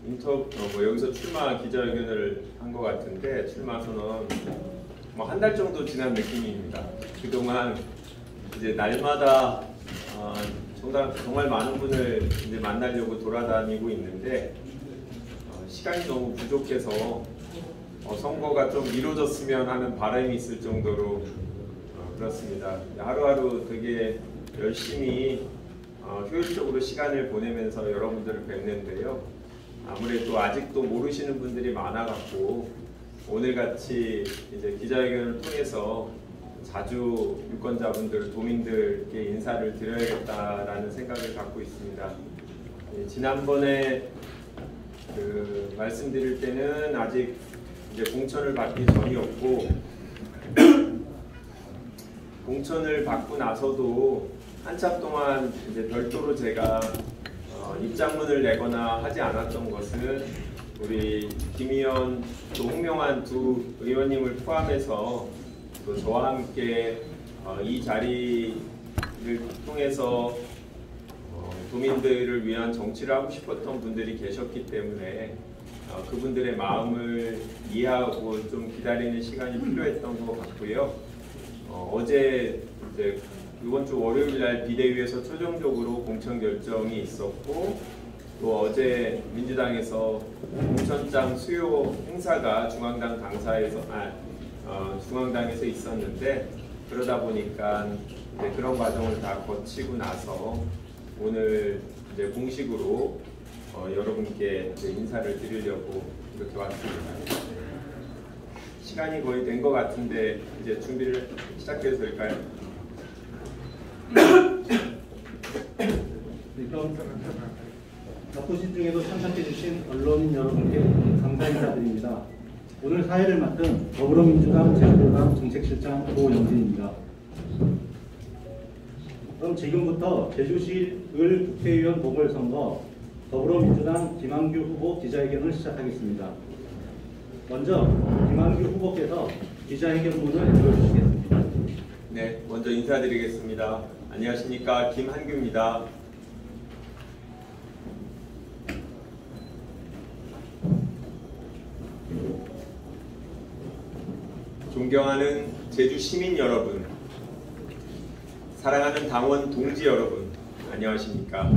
여기서 출마 기자회견을 한 것 같은데 출마 선언 한 달 정도 지난 느낌입니다. 그동안 이제 날마다 정말 많은 분을 이제 만나려고 돌아다니고 있는데 시간이 너무 부족해서 선거가 좀 이루어졌으면 하는 바람이 있을 정도로 그렇습니다. 하루하루 되게 열심히 효율적으로 시간을 보내면서 여러분들을 뵙는데요. 아무래도 아직도 모르시는 분들이 많아갖고 오늘같이 이제 기자회견을 통해서 자주 유권자분들, 도민들께 인사를 드려야겠다라는 생각을 갖고 있습니다. 지난번에 말씀드릴 때는 아직 이제 공천을 받기 전이었고 공천을 받고 나서도 한참 동안 이제 별도로 제가 입장문을 내거나 하지 않았던 것은 우리 김 의원, 또 홍명한 두 의원님을 포함해서 또 저와 함께 이 자리를 통해서 도민들을 위한 정치를 하고 싶었던 분들이 계셨기 때문에 그분들의 마음을 이해하고 좀 기다리는 시간이 필요했던 것 같고요. 어제 이제 이번 주 월요일 날 비대위에서 최종적으로 공천 결정이 있었고 또 어제 민주당에서 공천장 수요 행사가 중앙당에서 있었는데 그러다 보니까 이제 그런 과정을 다 거치고 나서 오늘 이제 공식으로 여러분께 이제 인사를 드리려고 이렇게 왔습니다. 시간이 거의 된 것 같은데 이제 준비를 시작해도 될까요? 바쁘신 중에도 참석해주신 언론인 여러분께 감사 인사드립니다. 오늘 사회를 맡은 더불어민주당 제주도당 정책실장 고영진입니다. 그럼 지금부터 제주시을 국회의원 보궐선거 더불어민주당 김한규 후보 기자회견을 시작하겠습니다. 먼저 김한규 후보께서 기자회견문을 읽어주시겠습니다. 네, 먼저 인사드리겠습니다. 안녕하십니까, 김한규입니다. 존경하는 제주 시민 여러분, 사랑하는 당원 동지 여러분, 안녕하십니까.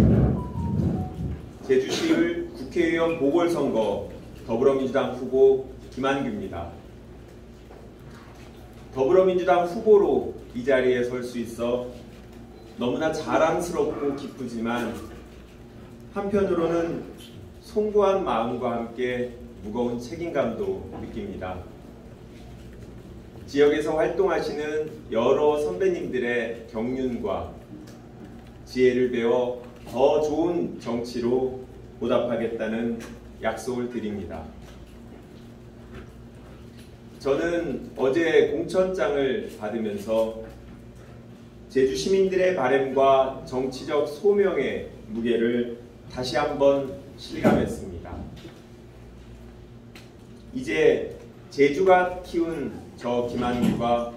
제주시을 국회의원 보궐선거 더불어민주당 후보 김한규입니다. 더불어민주당 후보로 이 자리에 설 수 있어 너무나 자랑스럽고 기쁘지만 한편으로는 송구한 마음과 함께 무거운 책임감도 느낍니다. 지역에서 활동하시는 여러 선배님들의 경륜과 지혜를 배워 더 좋은 정치로 보답하겠다는 약속을 드립니다. 저는 어제 공천장을 받으면서 제주 시민들의 바램과 정치적 소명의 무게를 다시 한번 실감했습니다. 이제 제주가 키운 저 김한규가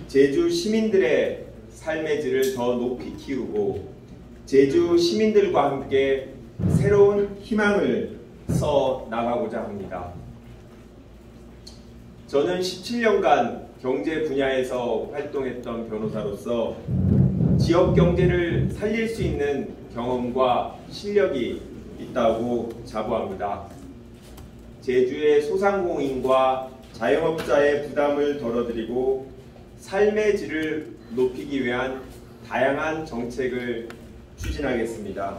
제주 시민들의 삶의 질을 더 높이 키우고 제주 시민들과 함께 새로운 희망을 써 나가고자 합니다. 저는 17년간 경제 분야에서 활동했던 변호사로서 지역 경제를 살릴 수 있는 경험과 실력이 있다고 자부합니다. 제주의 소상공인과 자영업자의 부담을 덜어드리고 삶의 질을 높이기 위한 다양한 정책을 추진하겠습니다.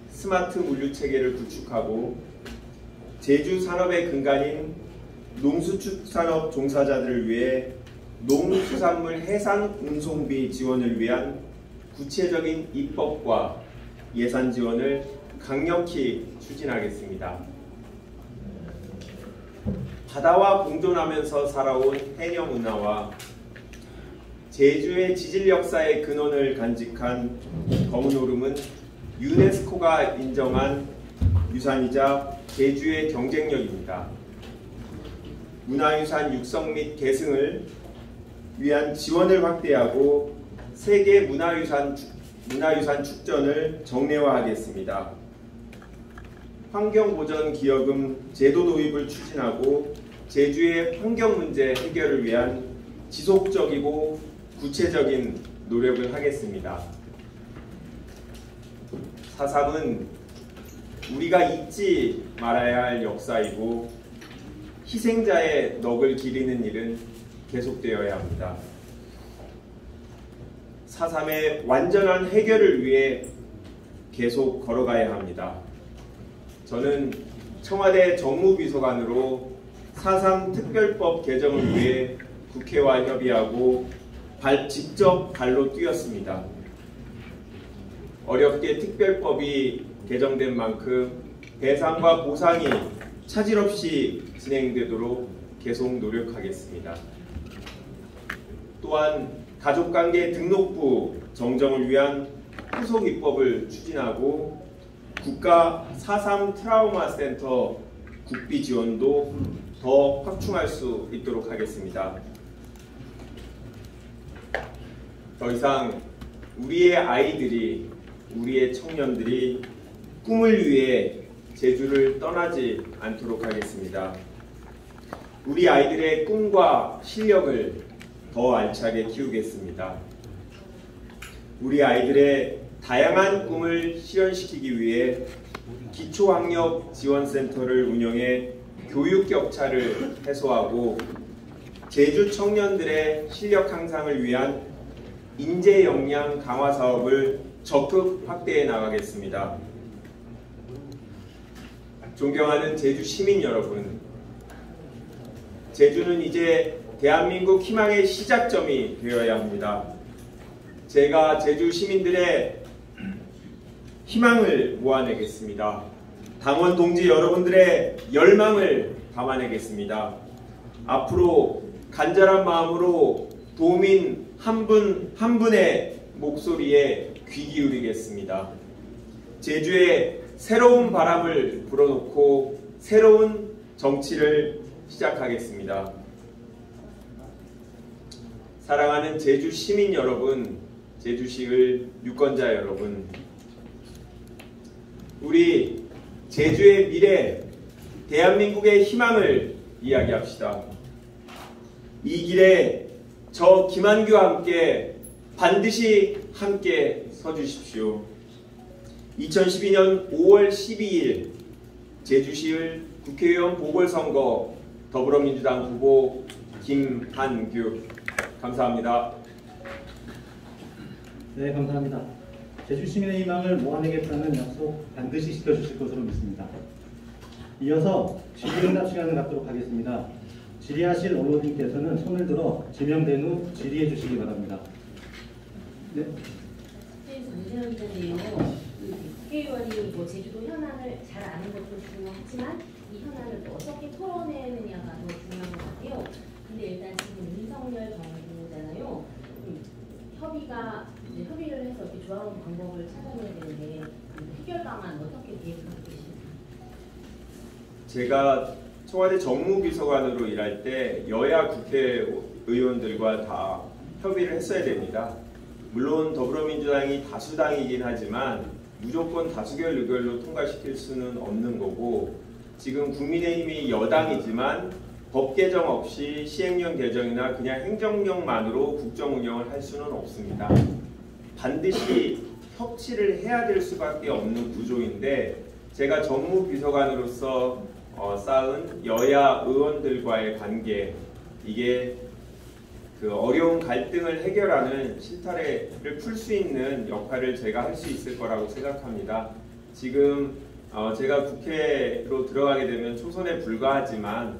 스마트 물류체계를 구축하고 제주 산업의 근간인 농수축산업 종사자들을 위해 농수산물 해상 운송비 지원을 위한 구체적인 입법과 예산 지원을 강력히 추진하겠습니다. 바다와 공존하면서 살아온 해녀 문화와 제주의 지질 역사의 근원을 간직한 검은오름은 유네스코가 인정한 유산이자 제주의 경쟁력입니다. 문화유산 육성 및 계승을 위한 지원을 확대하고 세계 문화유산 축전을 정례화하겠습니다. 환경보전기여금 제도 도입을 추진하고 제주의 환경 문제 해결을 위한 지속적이고 구체적인 노력을 하겠습니다. 4.3은 우리가 잊지 말아야 할 역사이고 희생자의 넋을 기리는 일은 계속되어야 합니다. 4.3의 완전한 해결을 위해 계속 걸어가야 합니다. 저는 청와대 정무비서관으로 4.3 특별법 개정을 위해 국회와 협의하고 직접 발로 뛰었습니다. 어렵게 특별법이 개정된 만큼 배상과 보상이 차질 없이 진행되도록 계속 노력하겠습니다. 또한 가족관계 등록부 정정을 위한 후속 입법을 추진하고 국가 4.3 트라우마 센터 국비 지원도 더 확충할 수 있도록 하겠습니다. 더 이상 우리의 아이들이, 우리의 청년들이 꿈을 위해 제주를 떠나지 않도록 하겠습니다. 우리 아이들의 꿈과 실력을 더 알차게 키우겠습니다. 우리 아이들의 다양한 꿈을 실현시키기 위해 기초학력지원센터를 운영해 교육 격차를 해소하고 제주 청년들의 실력 향상을 위한 인재 역량 강화 사업을 적극 확대해 나가겠습니다. 존경하는 제주 시민 여러분, 제주는 이제 대한민국 희망의 시작점이 되어야 합니다. 제가 제주 시민들의 희망을 모아내겠습니다. 당원 동지 여러분들의 열망을 담아내겠습니다. 앞으로 간절한 마음으로 도민 한 분 한 분의 목소리에 귀 기울이겠습니다. 제주에 새로운 바람을 불어넣고 새로운 정치를 시작하겠습니다. 사랑하는 제주 시민 여러분, 제주시의 유권자 여러분, 우리 제주의 미래, 대한민국의 희망을 이야기합시다. 이 길에 저 김한규와 함께 반드시 함께 서주십시오. 2012년 5월 12일 제주시의 국회의원 보궐선거 더불어민주당 후보 김한규. 감사합니다. 네, 감사합니다. 제주 시민의 희망을 모아내겠다는 약속 반드시 지켜주실 것으로 믿습니다. 이어서 질의응답 시간을 갖도록 하겠습니다. 질의하실 언론인께서는 손을 들어 지명된 후 질의해 주시기 바랍니다. 네. 문재인 기자님요. 국회의원이 제주도 현안을 잘 아는 것도 중요하지만 이 현안을 어떻게 털어내느냐가 더 중요한 것 같아요. 근데 일단 지금 윤석열 정부잖아요. 협의를 해서 이렇게 조화로운 방법을 찾아내야 되는데 해결 방안 어떻게 계획하고 계십니까? 제가 청와대 정무비서관으로 일할 때 여야 국회의원들과 다 협의를 했어야 됩니다. 물론 더불어민주당이 다수당이긴 하지만 무조건 다수결 의결로 통과시킬 수는 없는 거고, 지금 국민의힘이 여당이지만 법 개정 없이 시행령 개정이나 그냥 행정령만으로 국정 운영을 할 수는 없습니다. 반드시 협치를 해야 될 수밖에 없는 구조인데, 제가 정무비서관으로서 쌓은 여야 의원들과의 관계, 이게 그 어려운 갈등을 해결하는 실타래를 풀 수 있는 역할을 제가 할 수 있을 거라고 생각합니다. 지금 제가 국회로 들어가게 되면 초선에 불과하지만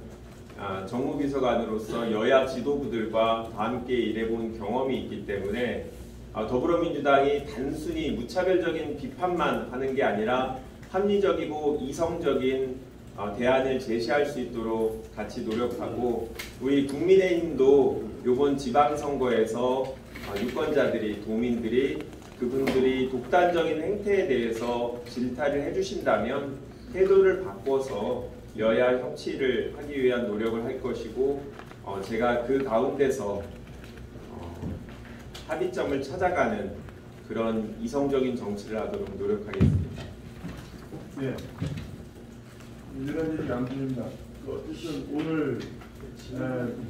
정무비서관으로서 여야 지도부들과 다 함께 일해본 경험이 있기 때문에 더불어민주당이 단순히 무차별적인 비판만 하는 게 아니라 합리적이고 이성적인 대안을 제시할 수 있도록 같이 노력하고, 우리 국민의힘도 이번 지방선거에서 유권자들이, 도민들이 그분들이 독단적인 행태에 대해서 질타를 해주신다면 태도를 바꿔서 여야 협치를 하기 위한 노력을 할 것이고, 제가 그 가운데서 합의점을 찾아가는 그런 이성적인 정치를 하도록 노력하겠습니다. 네. 일간지 양준입니다. 어쨌든 오늘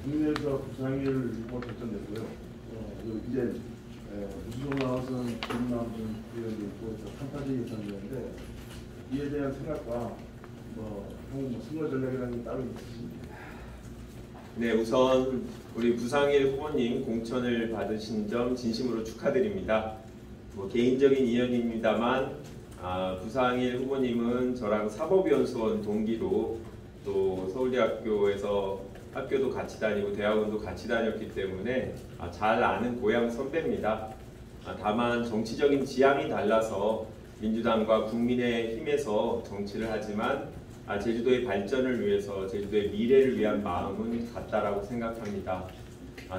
국내에서 부상일 후보 결정됐고요. 이제 우수정 나와서는 김 나와서는 의원도 있고 판타지 예산위원인데 이에 대한 생각과 향후 선거 전략이라는 게 따로 있으십니까? 네, 우선 우리 부상일 후보님 공천을 받으신 점 진심으로 축하드립니다. 개인적인 인연입니다만 부상일 후보님은 저랑 사법연수원 동기로 또 서울대학교에서 학교도 같이 다니고 대학원도 같이 다녔기 때문에 잘 아는 고향 선배입니다. 다만 정치적인 지향이 달라서 민주당과 국민의힘에서 정치를 하지만 제주도의 발전을 위해서 제주도의 미래를 위한 마음은 같다라고 생각합니다.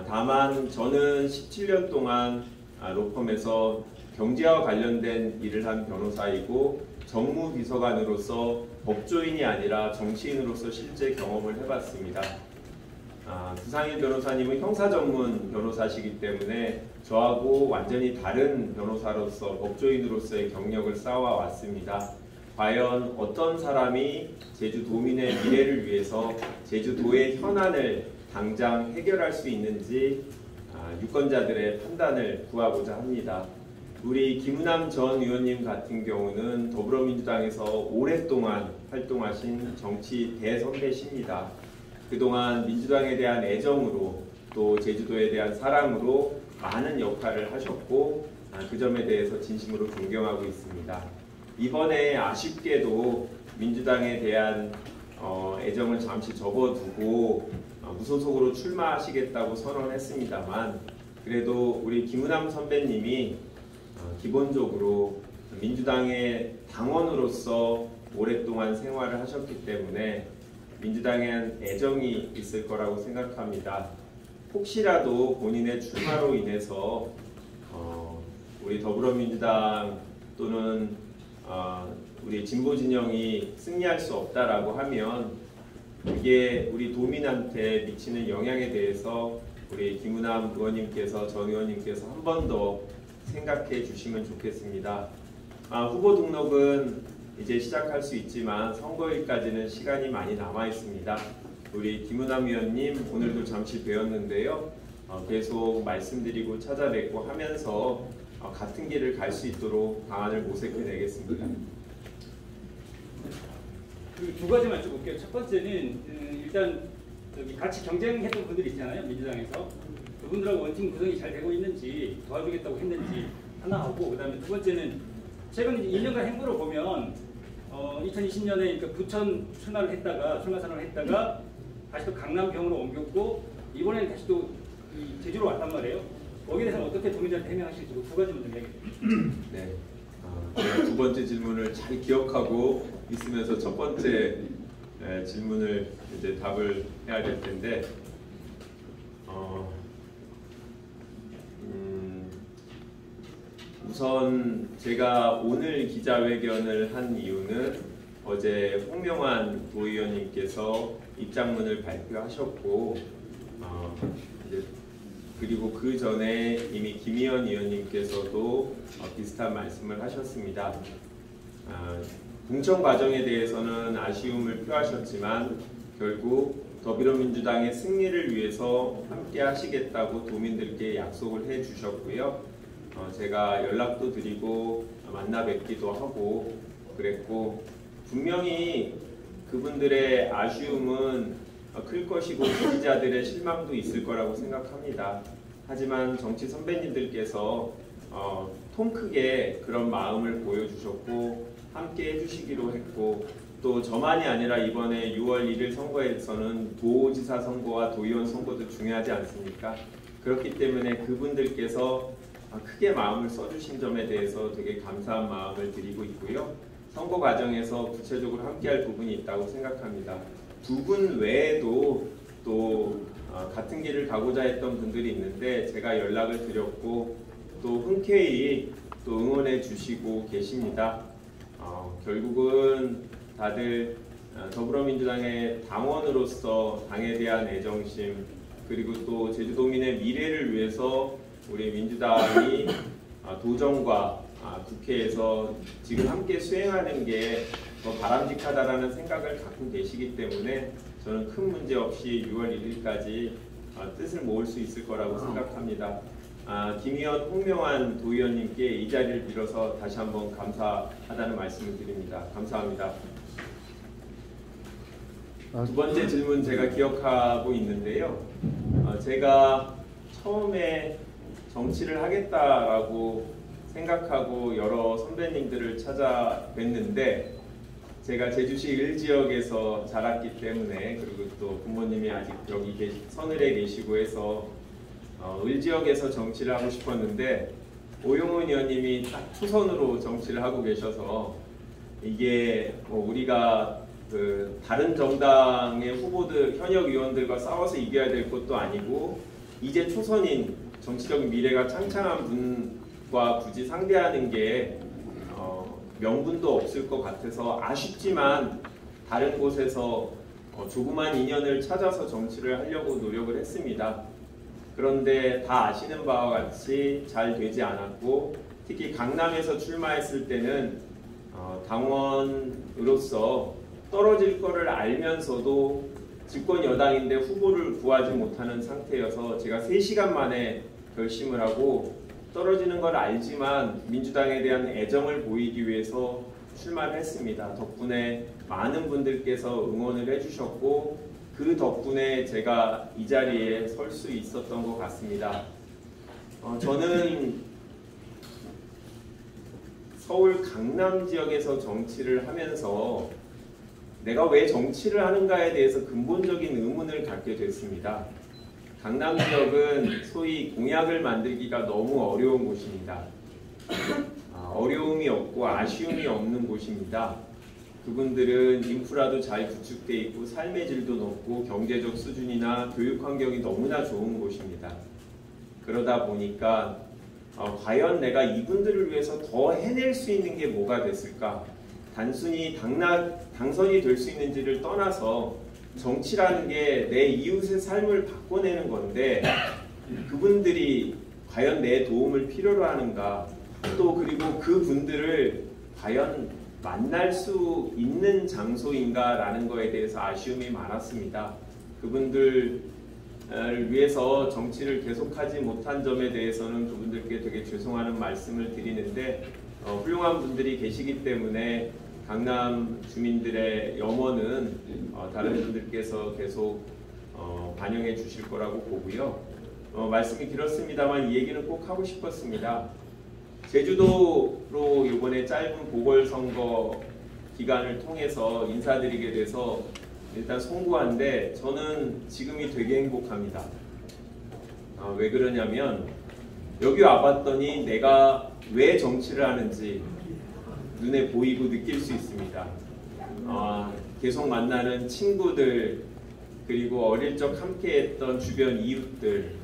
다만 저는 17년 동안 로펌에서 경제와 관련된 일을 한 변호사이고 정무비서관으로서 법조인이 아니라 정치인으로서 실제 경험을 해봤습니다. 부상일 변호사님은 형사 전문 변호사시기 때문에 저하고 완전히 다른 변호사로서 법조인으로서의 경력을 쌓아왔습니다. 과연 어떤 사람이 제주도민의 미래를 위해서 제주도의 현안을 당장 해결할 수 있는지 유권자들의 판단을 구하고자 합니다. 우리 김은남 전 의원님 같은 경우는 더불어민주당에서 오랫동안 활동하신 정치 대선배십니다. 그동안 민주당에 대한 애정으로 또 제주도에 대한 사랑으로 많은 역할을 하셨고 그 점에 대해서 진심으로 존경하고 있습니다. 이번에 아쉽게도 민주당에 대한 애정을 잠시 접어두고 무소속으로 출마하시겠다고 선언했습니다만 그래도 우리 김은남 선배님이 기본적으로 민주당의 당원으로서 오랫동안 생활을 하셨기 때문에 민주당에 대한 애정이 있을 거라고 생각합니다. 혹시라도 본인의 출마로 인해서 우리 더불어민주당 또는 우리 진보 진영이 승리할 수 없다라고 하면 이게 우리 도민한테 미치는 영향에 대해서 우리 김은남 의원님께서 전 의원님께서 한 번 더 생각해 주시면 좋겠습니다. 후보 등록은 이제 시작할 수 있지만 선거일까지는 시간이 많이 남아 있습니다. 우리 김은남 의원님 오늘도 잠시 뵈었는데요. 계속 말씀드리고 찾아뵙고 하면서 같은 길을 갈 수 있도록 방안을 모색해 내겠습니다. 두 가지만 여쭤볼게요. 첫 번째는 일단 같이 경쟁했던 분들이 있잖아요. 민주당에서. 그분들하고 원팀 구성이 잘 되고 있는지 도와주겠다고 했는지 하나 하고 그다음에 두 번째는 최근 2년간 행보를 보면 2020년에 그러니까 부천 출마 선언을 했다가 다시 또 강남병으로 옮겼고 이번에는 다시 또 제주로 왔단 말이에요. 거기에 대해서 어떻게 도민들한테 해명하실지 두 가지만 좀 얘기해 주세요. 네. 제가 두 번째 질문을 잘 기억하고 있으면서 첫 번째 질문을 이제 답을 해야 될 텐데 우선 제가 오늘 기자회견을 한 이유는 어제 홍명환 도의원님께서 입장문을 발표하셨고 이제 그리고 그 전에 이미 김의원 의원님께서도 비슷한 말씀을 하셨습니다. 공천 과정에 대해서는 아쉬움을 표하셨지만 결국 더불어민주당의 승리를 위해서 함께 하시겠다고 도민들께 약속을 해주셨고요. 제가 연락도 드리고 만나 뵙기도 하고 그랬고 분명히 그분들의 아쉬움은 클 것이고 지지자들의 실망도 있을 거라고 생각합니다. 하지만 정치 선배님들께서 통 크게 그런 마음을 보여주셨고 함께 해주시기로 했고 또 저만이 아니라 이번에 6월 1일 선거에서는 도지사 선거와 도의원 선거도 중요하지 않습니까? 그렇기 때문에 그분들께서 크게 마음을 써주신 점에 대해서 되게 감사한 마음을 드리고 있고요. 선거 과정에서 구체적으로 함께할 부분이 있다고 생각합니다. 두 분 외에도 또 같은 길을 가고자 했던 분들이 있는데 제가 연락을 드렸고 또 흔쾌히 또 응원해 주시고 계십니다. 결국은 다들 더불어민주당의 당원으로서 당에 대한 애정심 그리고 또 제주도민의 미래를 위해서 우리 민주당이 도정과 국회에서 지금 함께 수행하는 게 바람직하다라는 생각을 갖고 계시기 때문에 저는 큰 문제 없이 6월 1일까지 뜻을 모을 수 있을 거라고 생각합니다. 김의원 홍명환 도의원님께 이 자리를 빌어서 다시 한번 감사하다는 말씀을 드립니다. 감사합니다. 두 번째 질문 제가 기억하고 있는데요. 제가 처음에 정치를 하겠다라고 생각하고 여러 선배님들을 찾아뵀는데 제가 제주시 을지역에서 자랐기 때문에 그리고 또 부모님이 아직 여기 서늘에 계시고 해서 을지역에서 정치를 하고 싶었는데 오용훈 의원님이 딱 초선으로 정치를 하고 계셔서 이게 우리가 다른 정당의 후보들 현역 의원들과 싸워서 이겨야 될 것도 아니고 이제 초선인 정치적 미래가 창창한 분과 굳이 상대하는 게 명분도 없을 것 같아서 아쉽지만 다른 곳에서 조그만 인연을 찾아서 정치를 하려고 노력을 했습니다. 그런데 다 아시는 바와 같이 잘 되지 않았고 특히 강남에서 출마했을 때는 당원으로서 떨어질 거를 알면서도 집권 여당인데 후보를 구하지 못하는 상태여서 제가 3시간 만에 결심을 하고 떨어지는 걸 알지만 민주당에 대한 애정을 보이기 위해서 출마를 했습니다. 덕분에 많은 분들께서 응원을 해주셨고 그 덕분에 제가 이 자리에 설 수 있었던 것 같습니다. 저는 서울 강남 지역에서 정치를 하면서 내가 왜 정치를 하는가에 대해서 근본적인 의문을 갖게 됐습니다. 강남 지역은 소위 공약을 만들기가 너무 어려운 곳입니다. 어려움이 없고 아쉬움이 없는 곳입니다. 그분들은 인프라도 잘 구축돼 있고 삶의 질도 높고 경제적 수준이나 교육 환경이 너무나 좋은 곳입니다. 그러다 보니까 과연 내가 이분들을 위해서 더 해낼 수 있는 게 뭐가 됐을까? 단순히 당선이 될 수 있는지를 떠나서 정치라는 게 내 이웃의 삶을 바꿔내는 건데 그분들이 과연 내 도움을 필요로 하는가? 또 그리고 그분들을 과연 만날 수 있는 장소인가라는 거에 대해서 아쉬움이 많았습니다. 그분들을 위해서 정치를 계속하지 못한 점에 대해서는 그분들께 되게 죄송하는 말씀을 드리는데 훌륭한 분들이 계시기 때문에 강남 주민들의 염원은 다른 분들께서 계속 반영해 주실 거라고 보고요. 말씀이 길었습니다만 이 얘기는 꼭 하고 싶었습니다. 제주도로 이번에 짧은 보궐선거 기간을 통해서 인사드리게 돼서 일단 송구한데 저는 지금이 되게 행복합니다. 왜 그러냐면 여기 와봤더니 내가 왜 정치를 하는지 눈에 보이고 느낄 수 있습니다. 계속 만나는 친구들 그리고 어릴 적 함께했던 주변 이웃들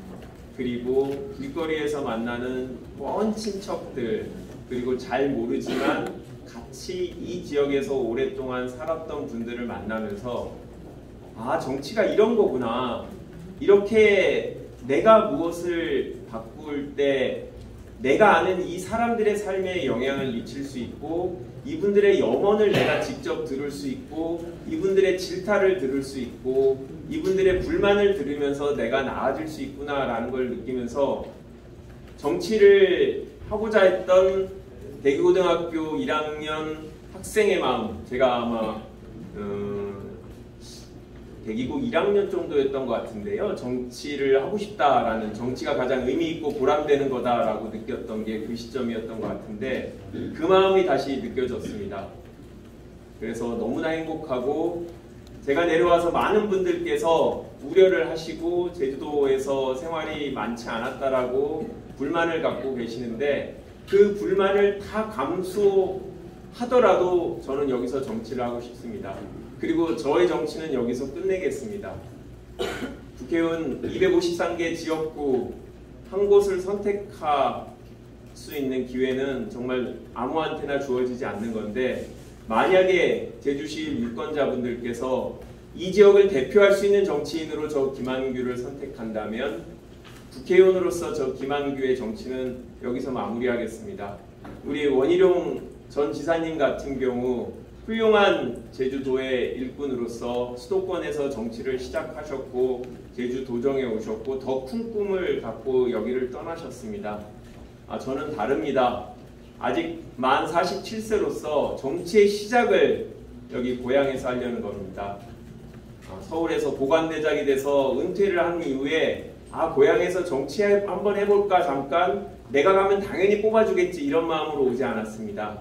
그리고 길거리에서 만나는 먼 친척들 그리고 잘 모르지만 같이 이 지역에서 오랫동안 살았던 분들을 만나면서 정치가 이런 거구나. 이렇게 내가 무엇을 바꿀 때 내가 아는 이 사람들의 삶에 영향을 미칠 수 있고 이분들의 염원을 내가 직접 들을 수 있고 이분들의 질타를 들을 수 있고 이분들의 불만을 들으면서 내가 나아질 수 있구나라는 걸 느끼면서 정치를 하고자 했던 대구고등학교 1학년 학생의 마음 제가 아마 대기고 1학년 정도였던 것 같은데요. 정치를 하고 싶다라는 정치가 가장 의미 있고 보람되는 거다라고 느꼈던 게 그 시점이었던 것 같은데 그 마음이 다시 느껴졌습니다. 그래서 너무나 행복하고 제가 내려와서 많은 분들께서 우려를 하시고 제주도에서 생활이 많지 않았다라고 불만을 갖고 계시는데 그 불만을 다 감수하더라도 저는 여기서 정치를 하고 싶습니다. 그리고 저의 정치는 여기서 끝내겠습니다. 국회의원 253개 지역구 한 곳을 선택할 수 있는 기회는 정말 아무한테나 주어지지 않는 건데 만약에 제주시 유권자분들께서 이 지역을 대표할 수 있는 정치인으로 저 김한규를 선택한다면 국회의원으로서 저 김한규의 정치는 여기서 마무리하겠습니다. 우리 원희룡 전 지사님 같은 경우 훌륭한 제주도의 일꾼으로서 수도권에서 정치를 시작하셨고 제주 도정에 오셨고 더 큰 꿈을 갖고 여기를 떠나셨습니다. 저는 다릅니다. 아직 만 47세로서 정치의 시작을 여기 고향에서 하려는 겁니다. 서울에서 보관대장이 돼서 은퇴를 한 이후에 고향에서 정치 한번 해볼까 잠깐 내가 가면 당연히 뽑아주겠지 이런 마음으로 오지 않았습니다.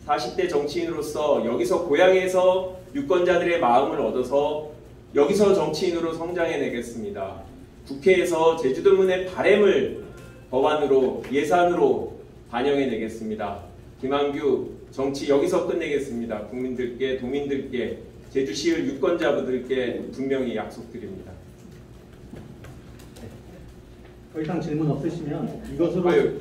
40대 정치인으로서 여기서 고향에서 유권자들의 마음을 얻어서 여기서 정치인으로 성장해내겠습니다. 국회에서 제주도민의 바람을 법안으로 예산으로 반영해내겠습니다. 김한규 정치 여기서 끝내겠습니다. 국민들께 도민들께 제주시의 유권자분들께 분명히 약속드립니다. 더 이상 질문 없으시면 이것으로 네.